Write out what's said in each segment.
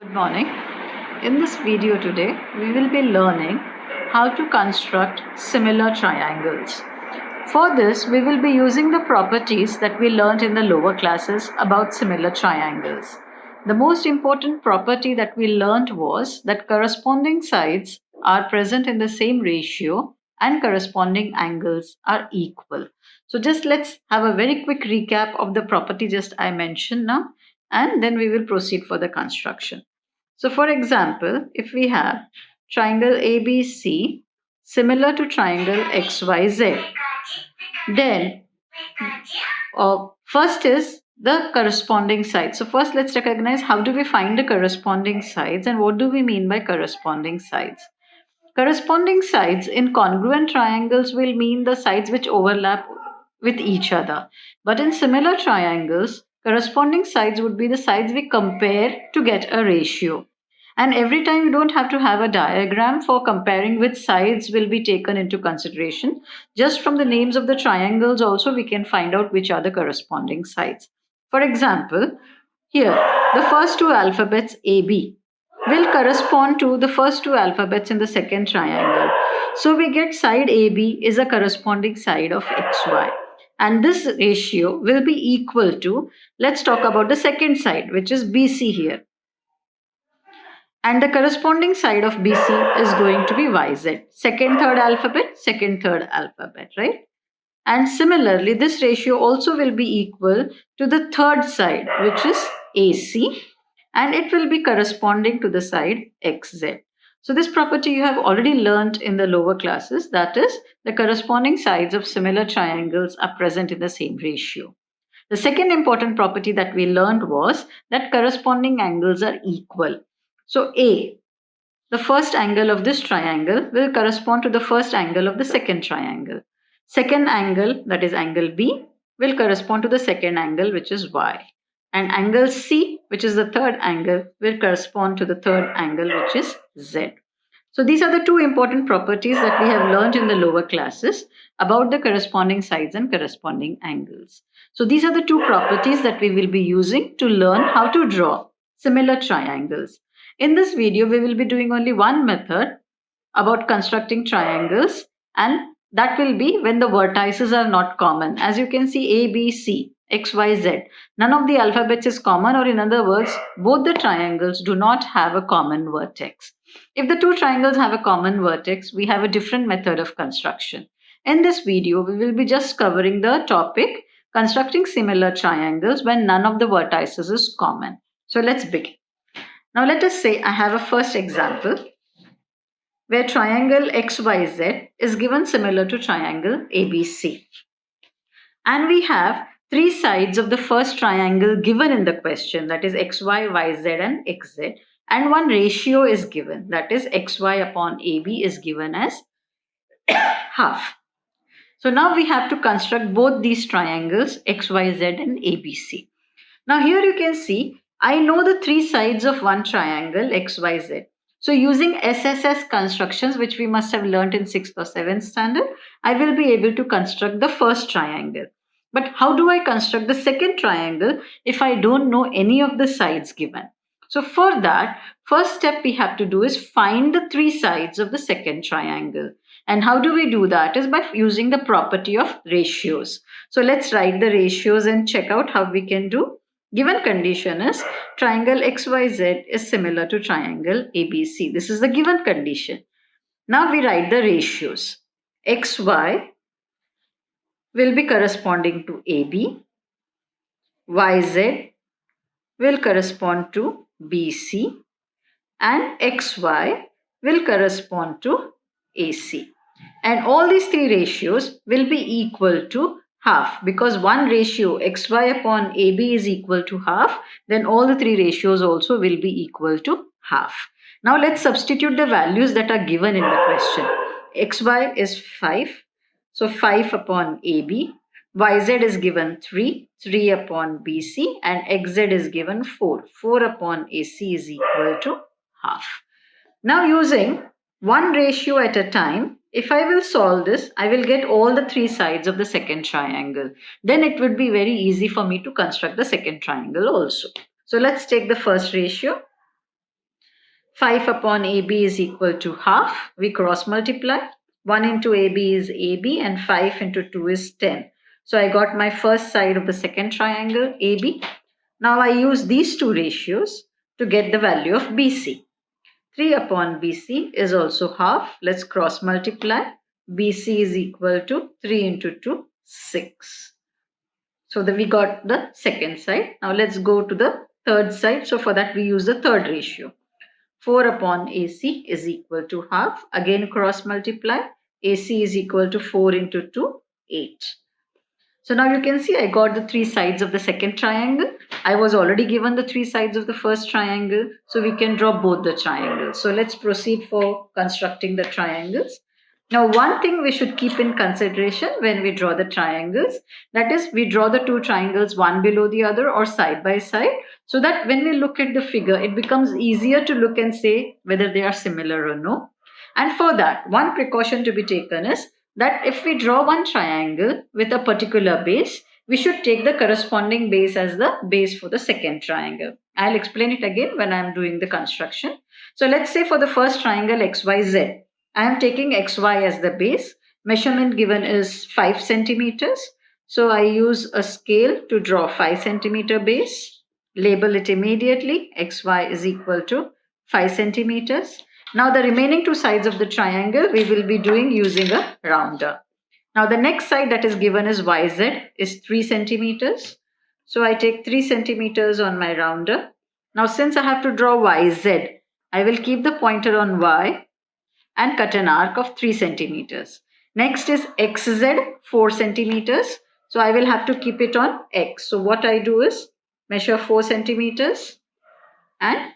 Good morning. In this video today, we will be learning how to construct similar triangles. For this, we will be using the properties that we learned in the lower classes about similar triangles. The most important property that we learned was that corresponding sides are present in the same ratio and corresponding angles are equal. So just let's have a very quick recap of the property just I mentioned now, and then we will proceed for the construction. So, for example, if we have triangle ABC similar to triangle XYZ, then first is the corresponding sides. So, first let's recognize how do we find the corresponding sides and what do we mean by corresponding sides. Corresponding sides in congruent triangles will mean the sides which overlap with each other. But in similar triangles, corresponding sides would be the sides we compare to get a ratio. And every time you don't have to have a diagram for comparing which sides will be taken into consideration. Just from the names of the triangles, also, we can find out which are the corresponding sides. For example, here, the first two alphabets AB will correspond to the first two alphabets in the second triangle. So we get side AB is a corresponding side of XY. And this ratio will be equal to, let's talk about the second side, which is BC here. And the corresponding side of BC is going to be YZ. Second, third alphabet, right? And similarly, this ratio also will be equal to the third side, which is AC, and it will be corresponding to the side XZ. So this property you have already learnt in the lower classes, that is, the corresponding sides of similar triangles are present in the same ratio. The second important property that we learned was that corresponding angles are equal. So A, the first angle of this triangle, will correspond to the first angle of the second triangle. Second angle, that is angle B, will correspond to the second angle, which is Y. And angle C, which is the third angle, will correspond to the third angle, which is Z. So these are the two important properties that we have learned in the lower classes about the corresponding sides and corresponding angles. So these are the two properties that we will be using to learn how to draw similar triangles. In this video, we will be doing only one method about constructing triangles, and that will be when the vertices are not common. As you can see, A, B, C, X, Y, Z. None of the alphabets is common, or in other words, both the triangles do not have a common vertex. If the two triangles have a common vertex, we have a different method of construction. In this video, we will be just covering the topic constructing similar triangles when none of the vertices is common. So let's begin. Now let us say I have a first example where triangle XYZ is given similar to triangle ABC. And we have three sides of the first triangle given in the question, that is XY, YZ and XZ. And one ratio is given, that is XY upon AB is given as half. So now we have to construct both these triangles XYZ and ABC. Now here you can see I know the three sides of one triangle XYZ. So using SSS constructions, which we must have learnt in 6th or 7th standard, I will be able to construct the first triangle. But how do I construct the second triangle if I don't know any of the sides given? So for that, first step we have to do is find the three sides of the second triangle. And how do we do that? Is by using the property of ratios. So let's write the ratios and check out how we can do. Given condition is triangle XYZ is similar to triangle ABC. This is the given condition. Now we write the ratios. XY will be corresponding to AB. YZ will correspond to BC. And XY will correspond to AC. And all these three ratios will be equal to half, because one ratio XY upon AB is equal to half, then all the three ratios also will be equal to half. Now let's substitute the values that are given in the question. XY is 5, so 5 upon AB. YZ is given 3, 3 upon BC, and XZ is given 4, 4 upon AC is equal to half. Now using one ratio at a time, if I will solve this, I will get all the three sides of the second triangle. Then it would be very easy for me to construct the second triangle also. So let's take the first ratio. 5 upon AB is equal to half. We cross multiply. 1 into AB is AB and 5 into 2 is 10. So I got my first side of the second triangle AB. Now I use these two ratios to get the value of BC. 3 upon BC is also half. Let's cross multiply. BC is equal to 3 into 2, 6. So we got the second side. Now let's go to the third side. So for that we use the third ratio. 4 upon AC is equal to half. Again cross multiply. AC is equal to 4 into 2, 8. So now you can see I got the three sides of the second triangle. I was already given the three sides of the first triangle. So we can draw both the triangles. So let's proceed for constructing the triangles. Now one thing we should keep in consideration when we draw the triangles, that is we draw the two triangles one below the other or side by side, so that when we look at the figure it becomes easier to look and say whether they are similar or no. And for that, one precaution to be taken is that if we draw one triangle with a particular base, we should take the corresponding base as the base for the second triangle. I'll explain it again when I'm doing the construction. So let's say for the first triangle XYZ, I am taking XY as the base. Measurement given is 5 centimeters. So I use a scale to draw 5 centimeter base. Label it immediately. XY is equal to 5 centimeters. Now the remaining two sides of the triangle we will be doing using a rounder. Now the next side that is given is YZ is 3 centimeters. So I take 3 centimeters on my rounder. Now since I have to draw YZ, I will keep the pointer on Y and cut an arc of 3 centimeters. Next is XZ 4 centimeters. So I will have to keep it on X. So what I do is measure 4 centimeters and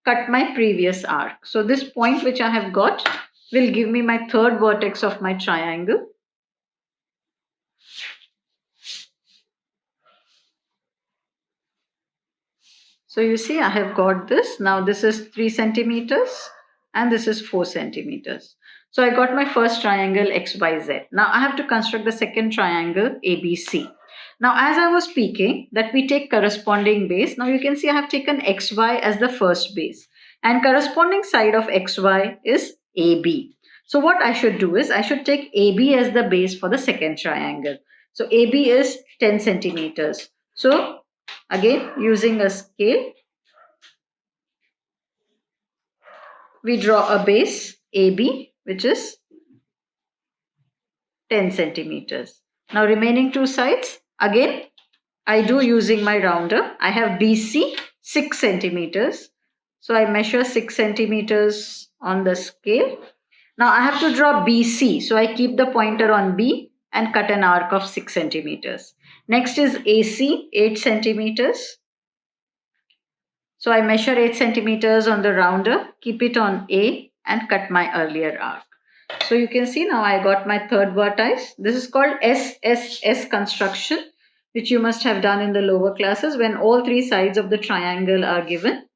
cut my previous arc. So this point which I have got will give me my third vertex of my triangle. So you see I have got this. Now this is 3 centimeters and this is 4 centimeters. So I got my first triangle XYZ. Now I have to construct the second triangle ABC. Now as I was speaking that we take corresponding base. Now you can see I have taken XY as the first base and corresponding side of XY is AB. So what I should do is I should take AB as the base for the second triangle. So AB is 10 centimeters. So again using a scale, we draw a base AB which is 10 centimeters. Now remaining two sides, again I do using my rounder. I have BC 6 centimeters. So I measure 6 centimeters on the scale. Now I have to draw BC. So I keep the pointer on B and cut an arc of 6 centimeters. Next is AC 8 centimeters. So I measure 8 centimeters on the rounder, keep it on A and cut my earlier arc. So you can see now I got my third vertex. This is called SSS construction, which you must have done in the lower classes when all three sides of the triangle are given.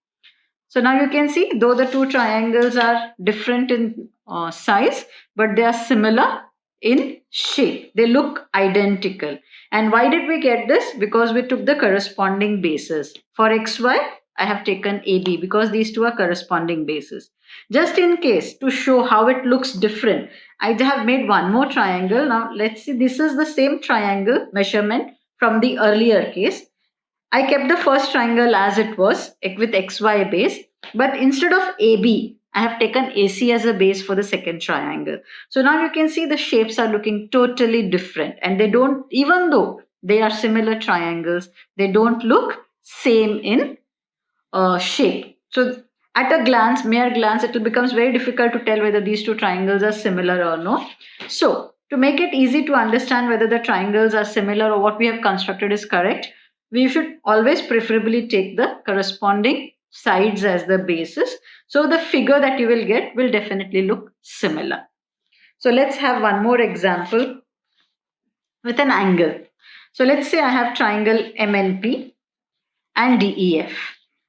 So now you can see though the two triangles are different in size, but they are similar in shape. They look identical. And why did we get this? Because we took the corresponding bases. For XY, I have taken AB because these two are corresponding bases. Just in case to show how it looks different, I have made one more triangle. Now let's see, this is the same triangle measurement from the earlier case. I kept the first triangle as it was with XY base, but instead of AB, I have taken AC as a base for the second triangle. So now you can see the shapes are looking totally different and they don't, even though they are similar triangles, they don't look same in shape. So at a glance, mere glance, it becomes very difficult to tell whether these two triangles are similar or no. So to make it easy to understand whether the triangles are similar or what we have constructed is correct, we should always preferably take the corresponding sides as the basis. So the figure that you will get will definitely look similar. So let's have one more example with an angle. So let's say I have triangle MNP and DEF.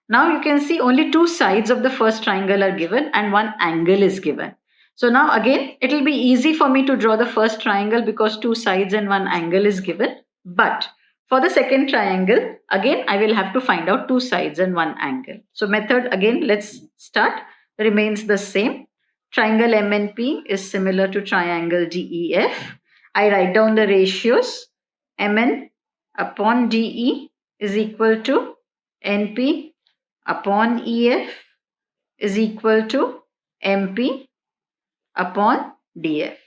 Now you can see only two sides of the first triangle are given and one angle is given. So now again, it will be easy for me to draw the first triangle because two sides and one angle is given. But for the second triangle, again, I will have to find out two sides and one angle. So method again, let's start. remains the same. Triangle MNP is similar to triangle DEF. I write down the ratios. MN upon DE is equal to NP upon EF is equal to MP upon DF.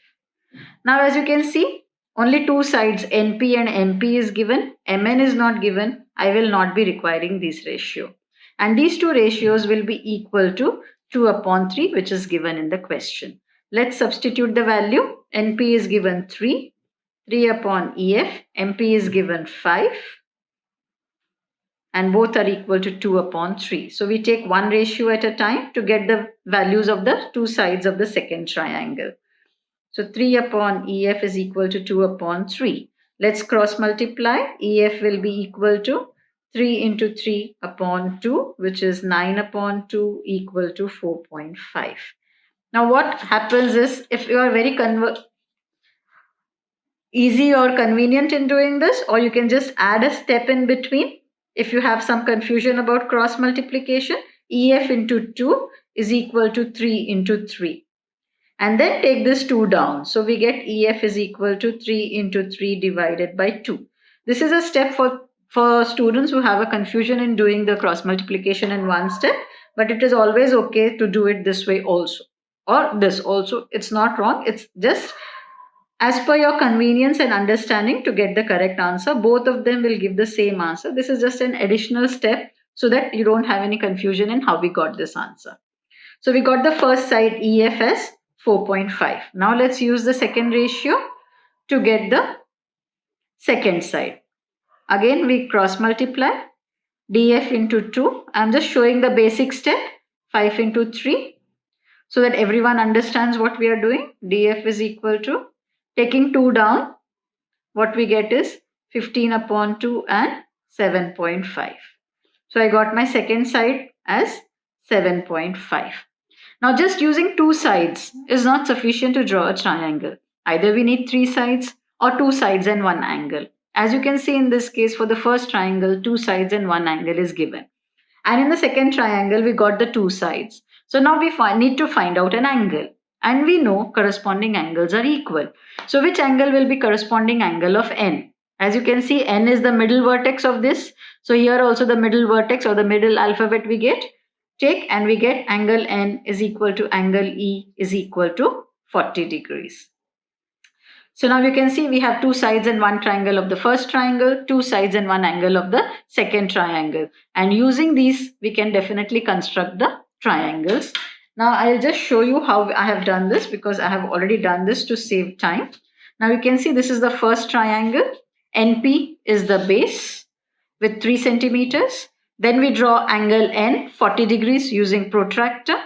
Now, as you can see, only two sides NP and MP is given. MN is not given. I will not be requiring this ratio. And these two ratios will be equal to 2 upon 3, which is given in the question. Let's substitute the value. NP is given 3, 3 upon EF. MP is given 5. And both are equal to 2 upon 3. So we take one ratio at a time to get the values of the two sides of the second triangle. So 3 upon EF is equal to 2 upon 3. Let's cross multiply. EF will be equal to 3 into 3 upon 2, which is 9 upon 2 equal to 4.5. Now what happens is, if you are very easy or convenient in doing this, or you can just add a step in between. If you have some confusion about cross multiplication, EF into 2 is equal to 3 into 3. And then take this 2 down. So we get EF is equal to 3 into 3 divided by 2. This is a step for students who have a confusion in doing the cross multiplication in one step, but it is always okay to do it this way also, or this also. It's not wrong. It's just as per your convenience and understanding to get the correct answer. Both of them will give the same answer. This is just an additional step so that you don't have any confusion in how we got this answer. So we got the first side EF as 4.5. Now let's use the second ratio to get the second side. Again, we cross multiply. DF into 2. I'm just showing the basic step. 5 into 3. So that everyone understands what we are doing. DF is equal to, taking 2 down, what we get is 15 upon 2 and 7.5. So I got my second side as 7.5. Now just using two sides is not sufficient to draw a triangle. Either we need three sides or two sides and one angle. As you can see in this case, for the first triangle, two sides and one angle is given. And in the second triangle, we got the two sides. So now we need to find out an angle. And we know corresponding angles are equal. So which angle will be corresponding angle of N? As you can see, N is the middle vertex of this. So here also the middle vertex or the middle alphabet we get. Take and we get angle N is equal to angle E is equal to 40 degrees. So now you can see we have two sides and one triangle of the first triangle, two sides and one angle of the second triangle. And using these, we can definitely construct the triangles. Now I'll just show you how I have done this, because I have already done this to save time. Now you can see this is the first triangle. NP is the base with 3 centimeters. Then we draw angle N 40 degrees using protractor.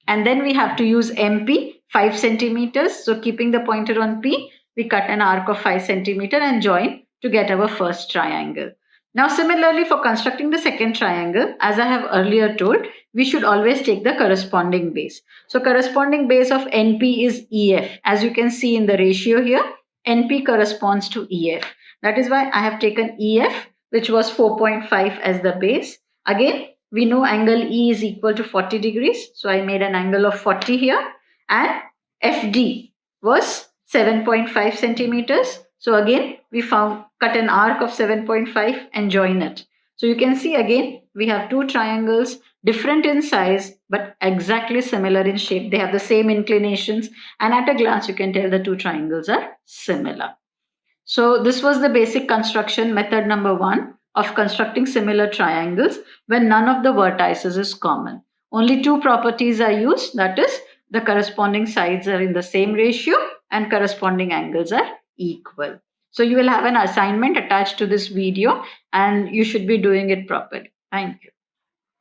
And then we have to use MP 5 centimeters. So keeping the pointer on P, we cut an arc of 5 centimeter and join to get our first triangle. Now similarly, for constructing the second triangle, as I have earlier told, we should always take the corresponding base. So corresponding base of NP is EF. As you can see in the ratio here, NP corresponds to EF. That is why I have taken EF, which was 4.5 as the base. Again, we know angle E is equal to 40 degrees. So I made an angle of 40 here. And FD was 7.5 centimeters. So again, we cut an arc of 7.5 and join it. So you can see again, we have two triangles, different in size, but exactly similar in shape. They have the same inclinations. And at a glance, you can tell the two triangles are similar. So this was the basic construction method number 1 of constructing similar triangles when none of the vertices is common. Only two properties are used, that is, the corresponding sides are in the same ratio and corresponding angles are equal. So you will have an assignment attached to this video and you should be doing it properly. Thank you.